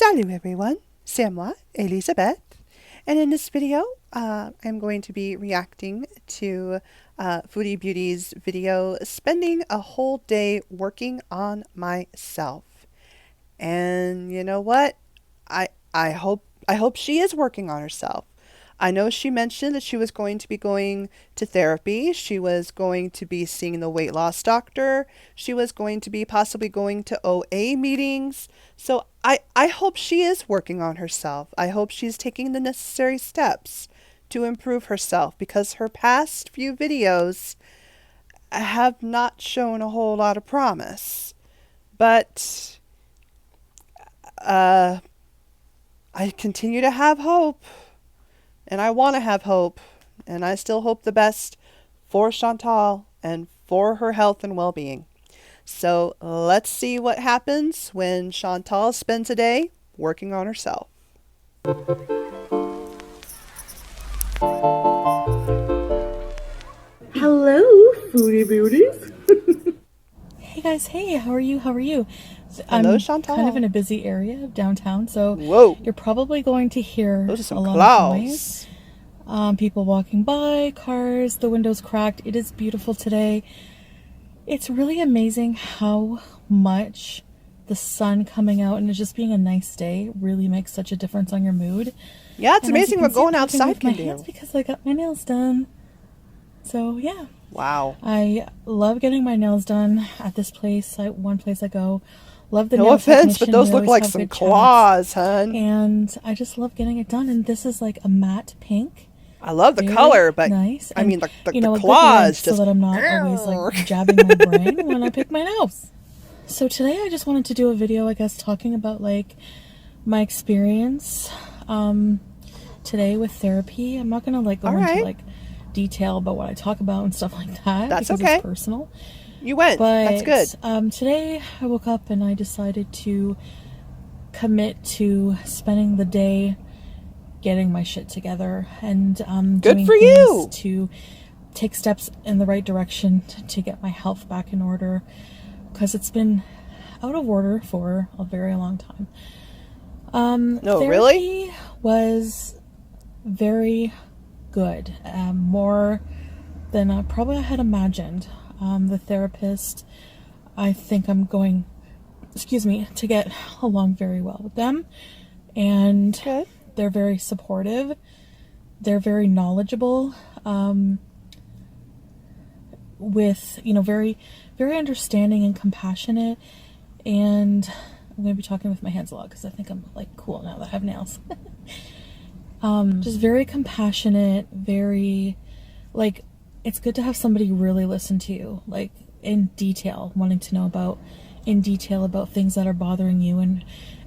Salut everyone, c'est moi, Elisabeth, and in this video I'm going to be reacting to Foodie Beauty's video, spending a whole day working on myself. And you know what? I hope she is working on herself. I know she mentioned that she was going to be going to therapy. She was going to be seeing the weight loss doctor. She was going to be possibly going to OA meetings. So I hope she is working on herself. I hope she's taking the necessary steps to improve herself, because her past few videos have not shown a whole lot of promise. But I continue to have hope. And I want to have hope, and I still hope the best for Chantal and for her health and well-being. So let's see what happens when Chantal spends a day working on herself. Hello, Foodie Beauties. Hey guys, hey, how are you? Hello, I'm Chantal. kind of in a busy area of downtown, so Whoa. you're probably going to hear Those are some a lot clouds. of noise. People walking by, cars, the windows cracked. It is beautiful today. It's really amazing how much the sun coming out and it just being a nice day really makes such a difference on your mood. Yeah, it's And as amazing you what can see, going I'm outside with can my do. hands because I got my nails done. So yeah. Wow. I love getting my nails done at this place. One place I go. Love the No nail offense, but technician. those We look always like have some good chats. claws, hun. And I just love getting it done. And this is like a matte pink. I love the Very color, but nice. I And, mean the a good claws length just so that I'm not always like jabbing my brain when I pick my nails. So today I just wanted to do a video, I guess, talking about like my experience today with therapy. I'm not gonna like go into like detail about what I talk about and stuff like that. That's because okay. It's personal. You went. But That's good. Today I woke up and I decided to commit to spending the day getting my shit together and Good doing for things you. to take steps in the right direction to get my health back in order, because it's been out of order for a very long time. No, Therapy really? was very good, more than I probably had imagined. The therapist, I think I'm going, to get along very well with them, and Good. they're very supportive. They're very knowledgeable, with, very, very understanding and compassionate. And I'm going to be talking with my hands a lot because I think I'm like cool now that I have nails. Just very compassionate, very like, it's good to have somebody really listen to you, like in detail, wanting to know about things that are bothering you and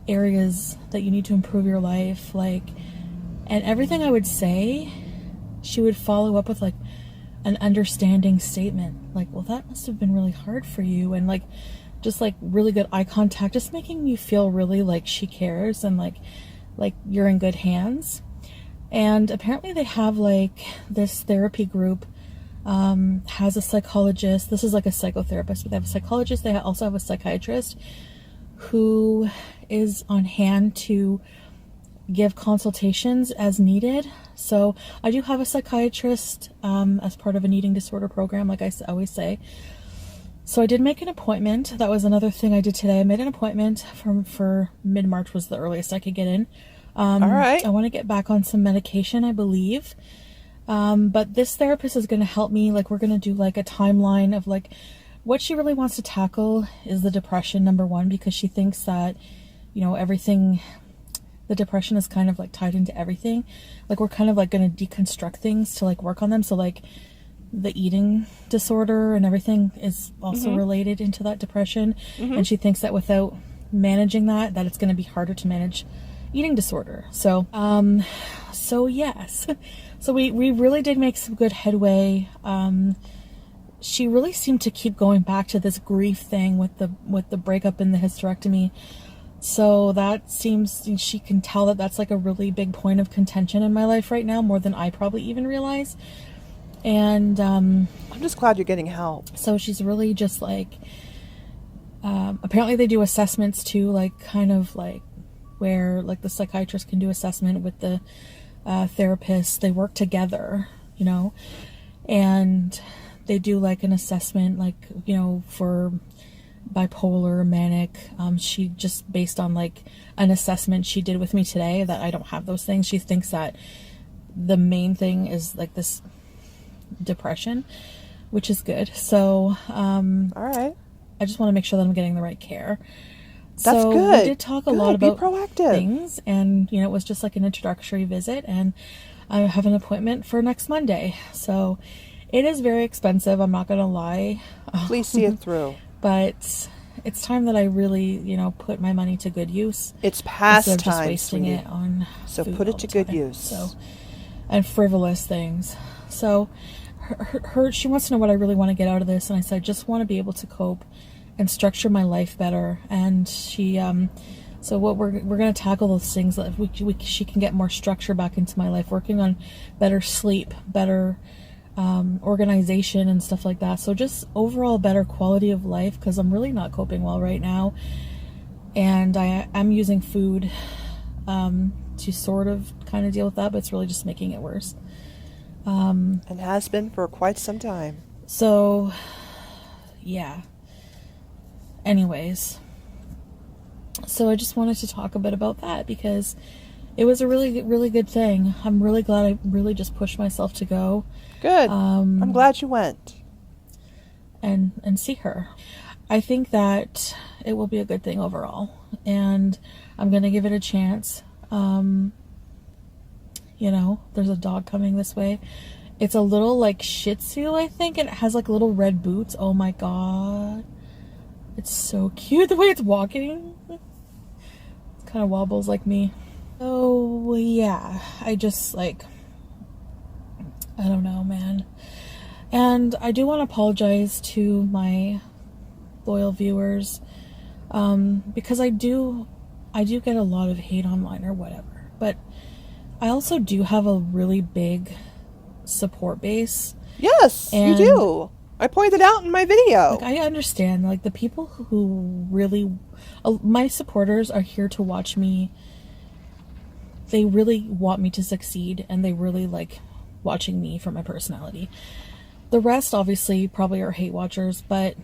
areas that you need to improve your life, like, and everything I would say, she would follow up with like an understanding statement, like, well, that must have been really hard for you, and like just like really good eye contact, just making you feel really like she cares and like you're in good hands. And apparently they have like this therapy group has a psychologist. This is like a psychotherapist, but they have a psychologist. They also have a psychiatrist who is on hand to give consultations as needed. So I do have a psychiatrist as part of an eating disorder program, like I always say. So I did make an appointment. That was another thing I did today. I made an appointment for mid-March was the earliest I could get in. All right. I want to get back on some medication, I believe. But this therapist is going to help me. Like, we're going to do like a timeline of like what she really wants to tackle is the depression, number one, because she thinks that, everything, the depression is kind of like tied into everything. Like, we're kind of like going to deconstruct things to like work on them. So like the eating disorder and everything is also related into that depression. And she thinks that without managing that it's going to be harder to manage eating disorder. So yes. So we really did make some good headway. She really seemed to keep going back to this grief thing with the breakup and the hysterectomy. So that seems, she can tell that that's like a really big point of contention in my life right now, more than I probably even realize. And I'm just glad you're getting help. so she's really just like, apparently they do assessments too, like kind of like where like the psychiatrist can do assessment with the therapist. They work together, you know, and they do like an assessment, like, you know, for bipolar, manic. She just, based on like an assessment she did with me today, that I don't have those things, she thinks that the main thing is like this depression, which is good. So All right. I just want to make sure that I'm getting the right care. That's So good. we did talk a Good. lot Be about proactive. things, and you know, it was just like an introductory visit, and I have an appointment for next Monday. So it is very expensive, I'm not gonna lie. Please see it through. But it's time that I really, you know, put my money to good use. It's past instead of just time, wasting sweetie. it on So food put all it to the good time. use. So, and frivolous things. So she wants to know what I really want to get out of this, and I said I just want to be able to cope and structure my life better. And she so what we're going to tackle those things that she can get more structure back into my life, working on better sleep, better organization and stuff like that. So just overall better quality of life, because I'm really not coping well right now, and I'm using food to sort of kind of deal with that, but it's really just making it worse. And has been for quite some time. So yeah, anyways, so I just wanted to talk a bit about that, because it was a really good thing. I'm really glad I really just pushed myself to go. Good. I'm glad you went. And see her. I think that it will be a good thing overall, and I'm gonna give it a chance. You know, there's a dog coming this way. It's a little like Shih Tzu, I think, and it has like little red boots. Oh my god, it's so cute the way it's walking. It kind of wobbles like me. Oh yeah, I just like, I don't know, man. And I do want to apologize to my loyal viewers, because I do get a lot of hate online or whatever, but I also do have a really big support base. Yes, you And do. I pointed out in my video. like, I understand, like, the people who really, my supporters are here to watch me. They really want me to succeed, and they really like watching me for my personality. The rest obviously probably are hate watchers, but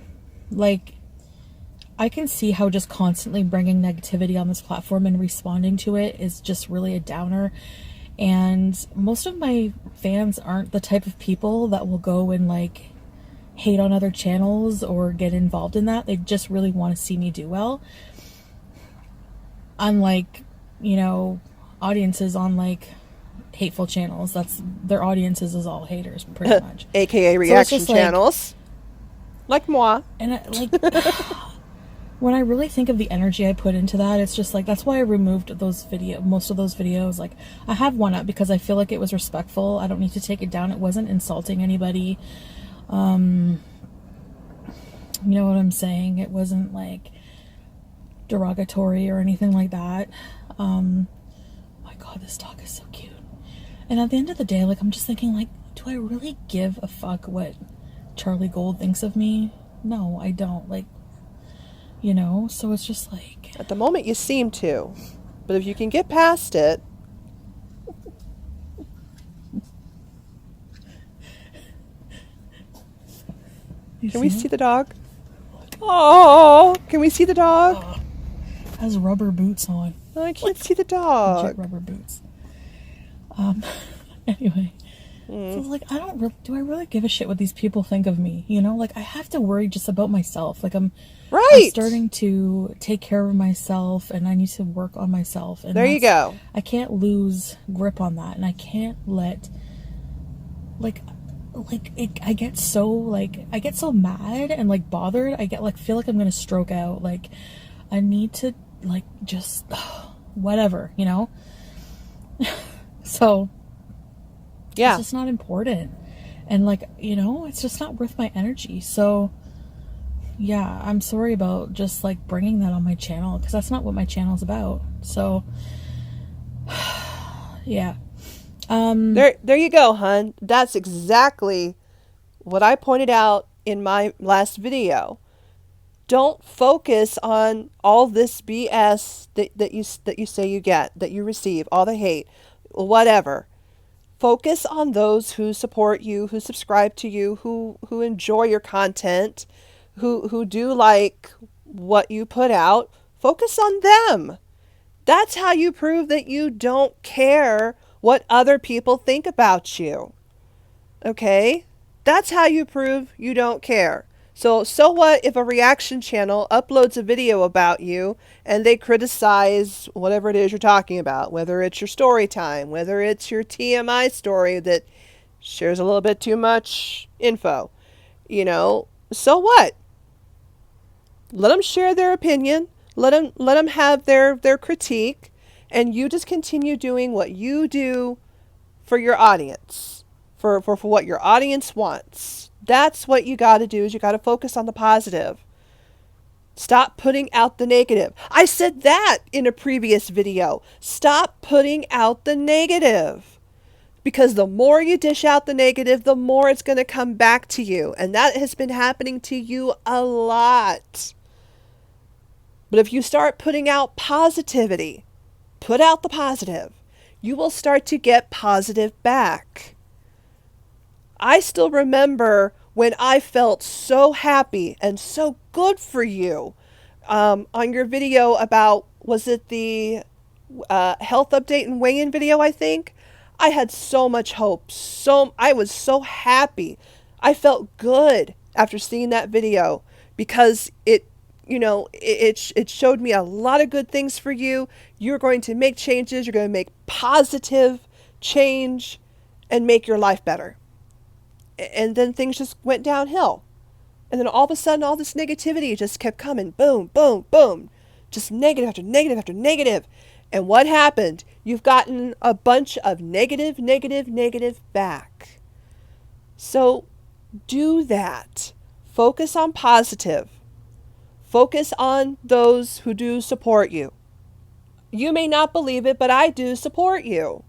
like, I can see how just constantly bringing negativity on this platform and responding to it is just really a downer. And most of my fans aren't the type of people that will go and like hate on other channels or get involved in that. They just really want to see me do well. Unlike, you know, audiences on like hateful channels, that's their audiences is all haters pretty much. AKA So it's reaction just like, channels. Like moi. and like when I really think of the energy I put into that, it's just like, that's why I removed most of those videos. Like, I have one up because I feel like it was respectful. I don't need to take it down. It wasn't insulting anybody. You know what I'm saying? It wasn't like derogatory or anything like that. My god, this dog is so cute. And at the end of the day, like, I'm just thinking, like, do I really give a fuck what Charlie Gold thinks of me? No, I don't. Like, you know, so it's just like, At the moment you seem to. But if you can get past it. Can we see the dog? Oh, can we see the dog? has rubber boots on. Oh, I can't see the Legit dog. rubber boots. Anyway, so like, do I really give a shit what these people think of me? You know, like, I have to worry just about myself. Like, I'm starting to take care of myself, and I need to work on myself. And There you go. I can't lose grip on that, and I can't let, I get so mad and like bothered. I get like, feel like I'm gonna stroke out. Like, I need to like just whatever, you know. So Yeah. it's just not important, and like, you know, it's just not worth my energy. So yeah, I'm sorry about just like bringing that on my channel, because that's not what my channel's about. So yeah. There you go, hun. That's exactly what I pointed out in my last video. Don't focus on all this BS that you say you get, that you receive, all the hate, whatever. Focus on those who support you, who subscribe to you, who enjoy your content, who do like what you put out. Focus on them. That's how you prove that you don't care what other people think about you. Okay? That's how you prove you don't care. So what if a reaction channel uploads a video about you and they criticize whatever it is you're talking about, whether it's your story time, whether it's your TMI story that shares a little bit too much info, so what? Let them share their opinion. Let them have their critique, and you just continue doing what you do for your audience, for what your audience wants. That's what you got to do, is you got to focus on the positive. Stop putting out the negative. I said that in a previous video. Stop putting out the negative. Because the more you dish out the negative, the more it's going to come back to you. And that has been happening to you a lot. But if you start putting out positivity, put out the positive, you will start to get positive back. I still remember when I felt so happy and so good for you on your video about, was it the health update and weigh-in video, I think? I had so much hope. I was so happy. I felt good after seeing that video because it showed me a lot of good things for you. You're going to make changes. You're going to make positive change and make your life better. And then things just went downhill. And then all of a sudden, all this negativity just kept coming. Boom, boom, boom. Just negative after negative after negative. And what happened? You've gotten a bunch of negative back. So do that. Focus on positive. Focus on those who do support you. You may not believe it, but I do support you.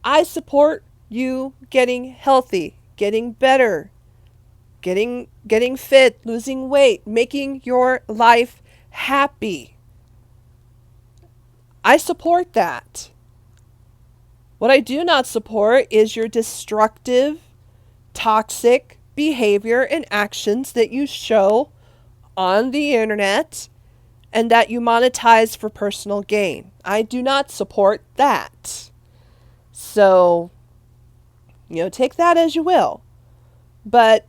I support you getting healthy, getting better, getting fit, losing weight, making your life happy. I support that. What I do not support is your destructive, toxic behavior and actions that you show on the internet and that you monetize for personal gain. I do not support that. So, take that as you will. But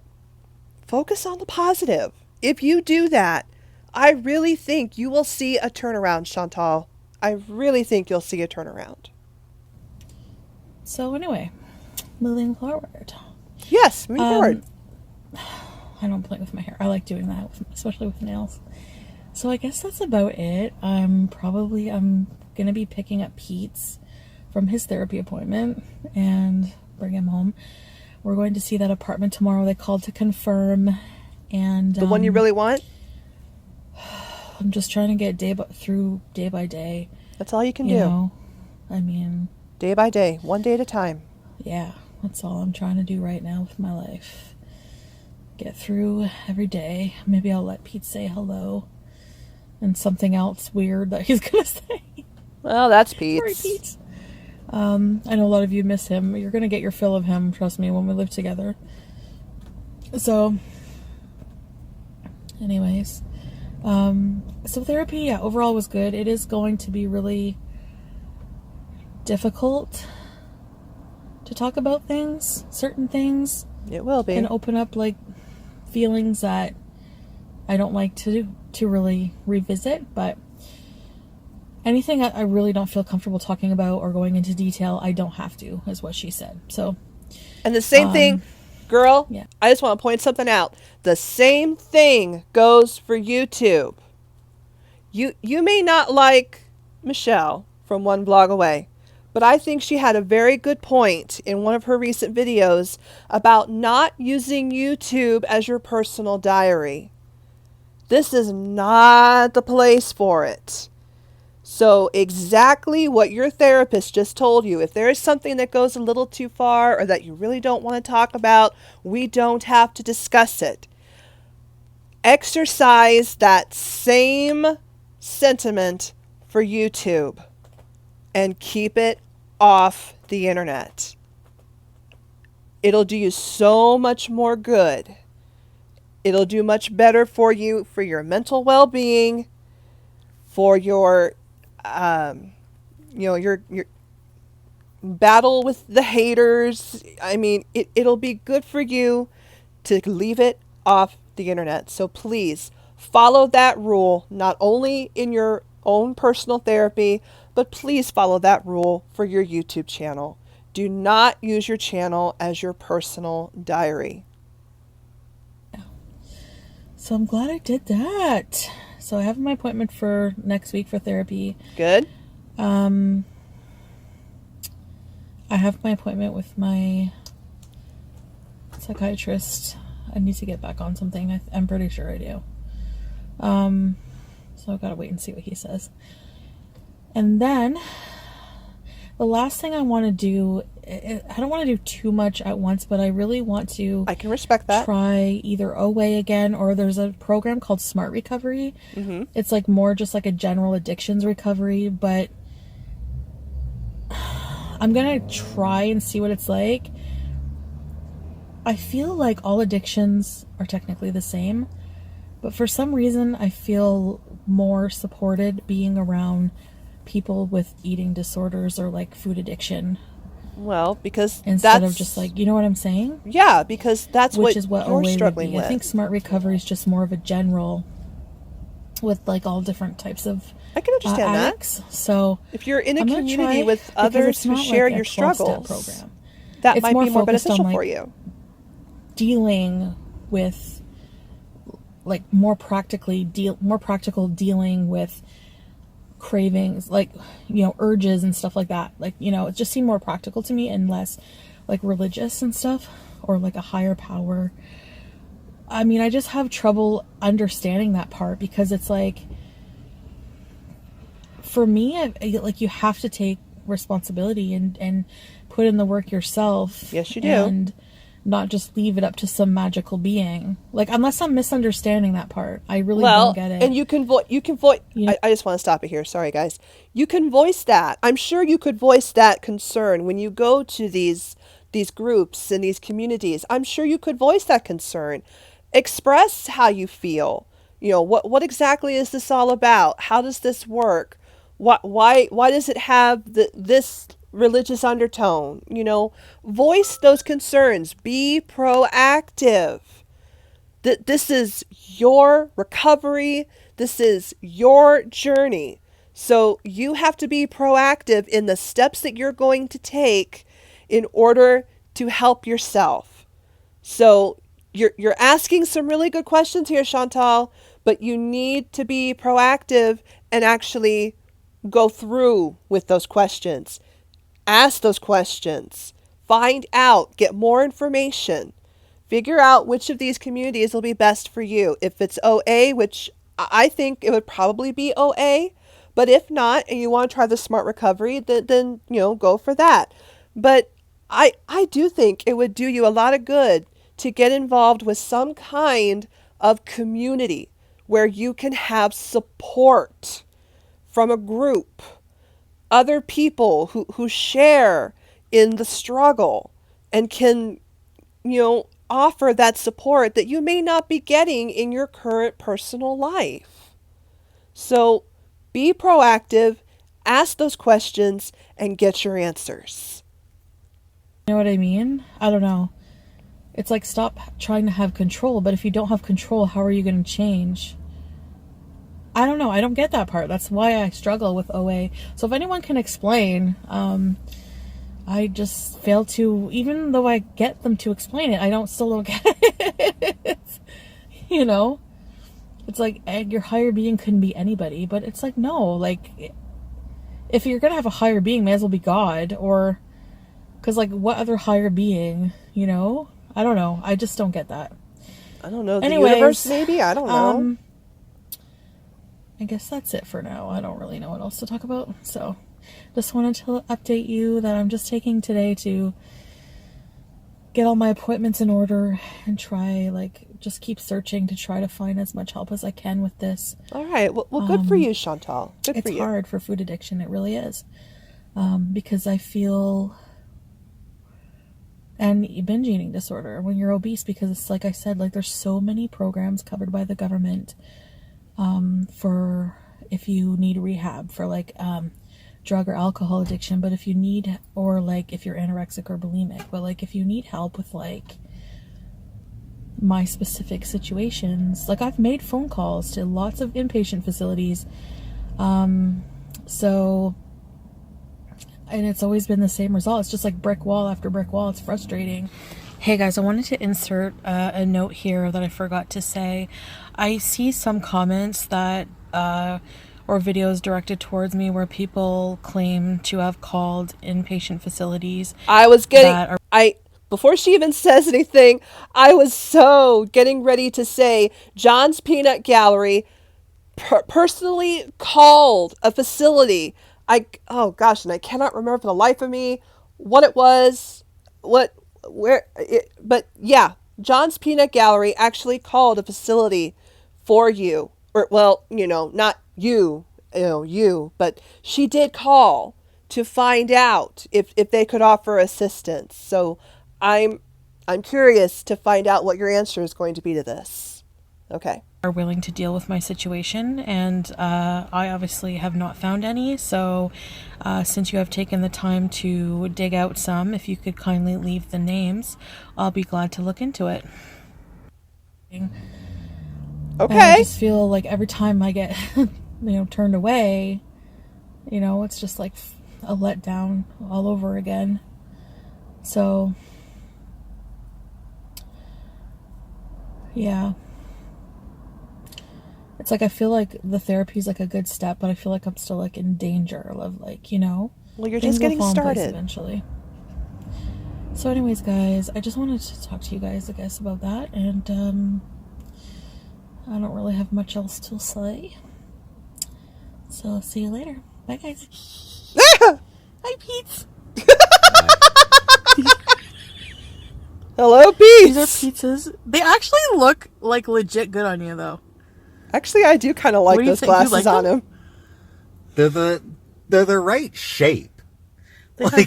focus on the positive. If you do that, I really think you will see a turnaround, Chantal. I really think you'll see a turnaround. So anyway, moving forward. Yes, moving forward. I don't play with my hair. I like doing that, especially with nails. So I guess that's about it. I'm going to be picking up Pete's from his therapy appointment and bring him home. We're going to see that apartment tomorrow. They called to confirm. And the one you really want? I'm just trying to get through day by day. That's all you can do. Day by day, one day at a time. Yeah, that's all I'm trying to do right now with my life. Get through every day. Maybe I'll let Pete say hello and something else weird that he's gonna say. Well, that's Pete. Sorry, Pete. I know a lot of you miss him. You're gonna get your fill of him, trust me, when we live together. So, anyways, so therapy, yeah, overall was good. It is going to be really difficult to talk about certain things. It will be. And open up feelings that I don't like to really revisit, but anything I really don't feel comfortable talking about or going into detail, I don't have to, is what she said. So, and the same thing, girl, yeah. I just want to point something out. The same thing goes for YouTube. You may not like Michelle from One Blog Away, but I think she had a very good point in one of her recent videos about not using YouTube as your personal diary. This is not the place for it. So exactly what your therapist just told you, if there is something that goes a little too far or that you really don't want to talk about, we don't have to discuss it. exercise that same sentiment for YouTube and keep it off the internet. It'll do you so much more good. It'll do much better for you, for your mental well-being, for your, your battle with the haters. I mean, it'll be good for you to leave it off the internet. So please follow that rule, not only in your own personal therapy, but please follow that rule for your YouTube channel. Do not use your channel as your personal diary. So I'm glad I did that. So I have my appointment for next week for therapy. Good. I have my appointment with my psychiatrist. I need to get back on something. I'm pretty sure I do. So I've got to wait and see what he says. And then the last thing I want to do, I don't want to do too much at once, but I really want to. I can respect that. Try either OA again, or there's a program called Smart Recovery. Mm-hmm. It's like more just like a general addictions recovery, but I'm gonna try and see what it's like. I feel like all addictions are technically the same, but for some reason I feel more supported being around people with eating disorders or like food addiction. Well, because instead of just like, you know what I'm saying? Yeah, because that's which is what you're OA struggling would be. with. I think Smart Recovery is just more of a general with like all different types of I can understand addicts. that. So if you're in a community with others who share your struggles, program. That might be more beneficial for you. Dealing with like more practical dealing with cravings, like, you know, urges and stuff like that. Like, you know, it just seemed more practical to me and less like religious and stuff, or like a higher power. I mean, I just have trouble understanding that part, because it's like, for me, like, you have to take responsibility and put in the work yourself. Yes, you do. And not just leave it up to some magical being. Like, unless I'm misunderstanding that part, I really don't get it. And you can voice. You know? I just want to stop it here. Sorry, guys. You can voice that. I'm sure you could voice that concern when you go to these groups and these communities. I'm sure you could voice that concern. Express how you feel. You know, what exactly is this all about? How does this work? Why does it have this religious undertone? You know, voice those concerns. Be proactive. This is your recovery. This is your journey. So you have to be proactive in the steps that you're going to take in order to help yourself. So you're asking some really good questions here, Chantal, but you need to be proactive and actually go through with those questions. Ask those questions. Find out. Get more information. Figure out which of these communities will be best for you. If it's OA, which I think it would probably be OA, but if not, and you want to try the Smart Recovery, then you know, go for that. But I do think it would do you a lot of good to get involved with some kind of community where you can have support from a group, other people who share in the struggle and can, you know, offer that support that you may not be getting in your current personal life. So be proactive, ask those questions, and get your answers. You know what I mean? I don't know. It's like, stop trying to have control, but if you don't have control, how are you going to change? I don't know. I don't get that part. That's why I struggle with OA. So if anyone can explain, I just fail to, even though I get them to explain it, I still don't get it. You know? It's like, your higher being couldn't be anybody, but it's like, no, like, if you're gonna have a higher being, may as well be God, or, because, like, what other higher being, you know? I don't know. I just don't get that. I don't know. The universe, maybe? I don't know. I guess that's it for now. I don't really know what else to talk about. So, just wanted to update you that I'm just taking today to get all my appointments in order and try, like, just keep searching to try to find as much help as I can with this. All right. Well, good for you, Chantal. Good for It's you. hard for food addiction. It really is. Because I feel, and binge eating disorder when you're obese, because it's like I said, like there's so many programs covered by the government for if you need rehab for like drug or alcohol addiction, but if you need, or like if you're anorexic or bulimic, but like if you need help with like my specific situations, like I've made phone calls to lots of inpatient facilities, so, and it's always been the same result. It's just like brick wall after brick wall. It's frustrating. Hey guys, I wanted to insert a note here that I forgot to say. I see some comments that or videos directed towards me where people claim to have called inpatient facilities. Before she even says anything, I was so getting ready to say John's Peanut Gallery personally called a facility. Oh gosh, and I cannot remember for the life of me what it was, but yeah, John's Peanut Gallery actually called a facility for you, or well, not you, but she did call to find out if they could offer assistance. So I'm curious to find out what your answer is going to be to this. Okay. Are willing to deal with my situation, and I obviously have not found any, so since you have taken the time to dig out some, if you could kindly leave the names, I'll be glad to look into it. Okay. And I just feel like every time I get turned away, it's just like a letdown all over again. So yeah, it's like I feel like the therapy is like a good step, but I feel like I'm still like in danger of like, well, you're just getting started eventually. So anyways, guys, I just wanted to talk to you guys, I guess, about that, and I don't really have much else to say. So I'll see you later. Bye, guys. Hi, Pete. Hello, Pete. These are pizzas. They actually look like legit good on you, though. Actually, I do kind of like those glasses on him. They're the right shape. They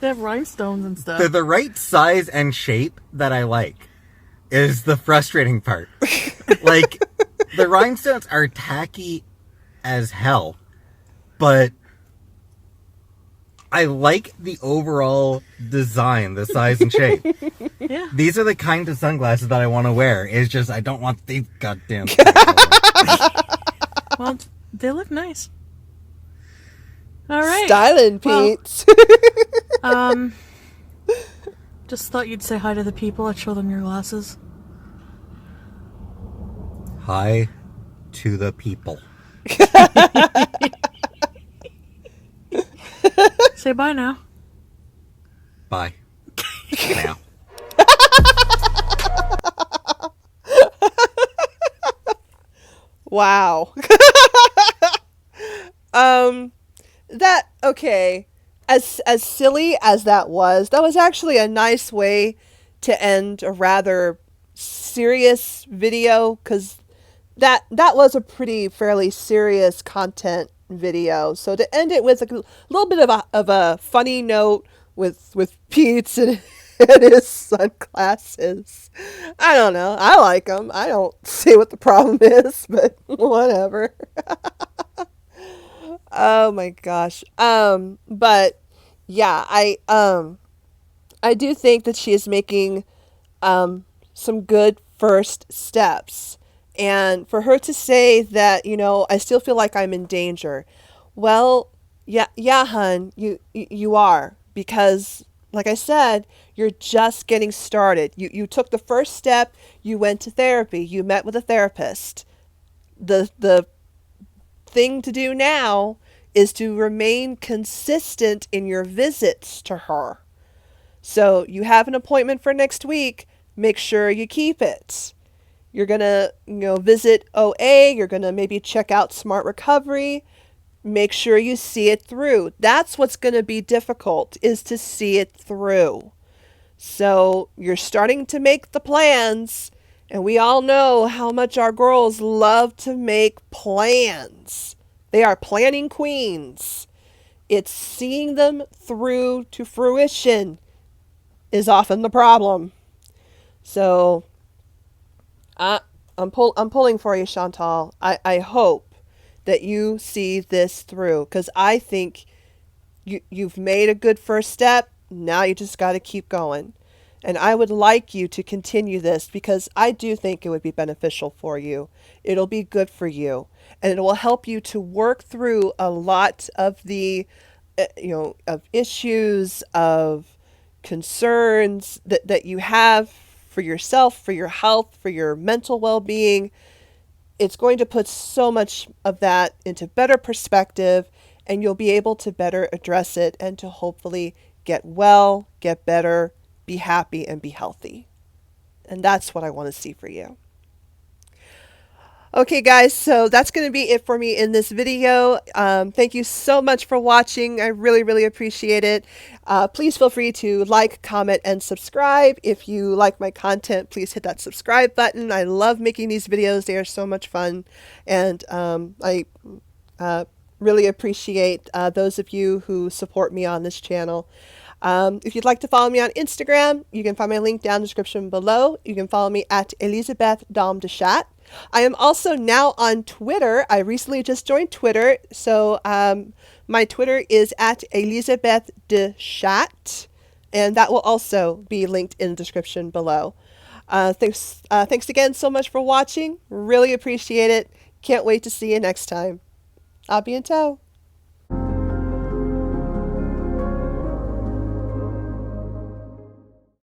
have rhinestones and stuff. They're the right size and shape that I like. Is the frustrating part. Like, the rhinestones are tacky as hell, but I like the overall design, the size and shape. Yeah. These are the kind of sunglasses that I want to wear. It's just I don't want these goddamn Well, they look nice. All right. Styling, Pete. Well, just thought you'd say hi to the people. I'd show them your glasses. Hi to the people. Say bye now. Bye. Now. Wow. Okay. As silly as that was actually a nice way to end a rather serious video, because that was a fairly serious content video. So to end it with a little bit of a funny note with Pete's and his sunglasses. I don't know. I like them. I don't see what the problem is, but whatever. Oh my gosh. But yeah, I do think that she is making some good first steps. And for her to say that, I still feel like I'm in danger. Well, yeah, hun, you are, because like I said, you're just getting started. You took the first step, you went to therapy, you met with a therapist. The thing to do now is to remain consistent in your visits to her. So you have an appointment for next week, make sure you keep it. You're going to, visit OA, you're going to maybe check out Smart Recovery, make sure you see it through. That's what's going to be difficult, is to see it through. So you're starting to make the plans, and we all know how much our girls love to make plans. They are planning queens. It's seeing them through to fruition is often the problem. So I'm pulling for you, Chantal. I hope that you see this through, because I think you've made a good first step. Now you just got to keep going. And I would like you to continue this because I do think it would be beneficial for you. It'll be good for you. And it will help you to work through a lot of the, of issues, of concerns that you have for yourself, for your health, for your mental well being. It's going to put so much of that into better perspective, and you'll be able to better address it and to hopefully get well, get better, be happy, and be healthy. And that's what I want to see for you. Okay, guys, so that's going to be it for me in this video. Thank you so much for watching. I really, really appreciate it. Please feel free to like, comment, and subscribe. If you like my content, please hit that subscribe button. I love making these videos. They are so much fun. And I really appreciate those of you who support me on this channel. If you'd like to follow me on Instagram, you can find my link down in the description below. You can follow me at Elisabeth Dom de Chat. I am also now on Twitter. I recently just joined Twitter. So my Twitter is at Elisabeth de Chat. And that will also be linked in the description below. Thanks again so much for watching. Really appreciate it. Can't wait to see you next time. À bientôt.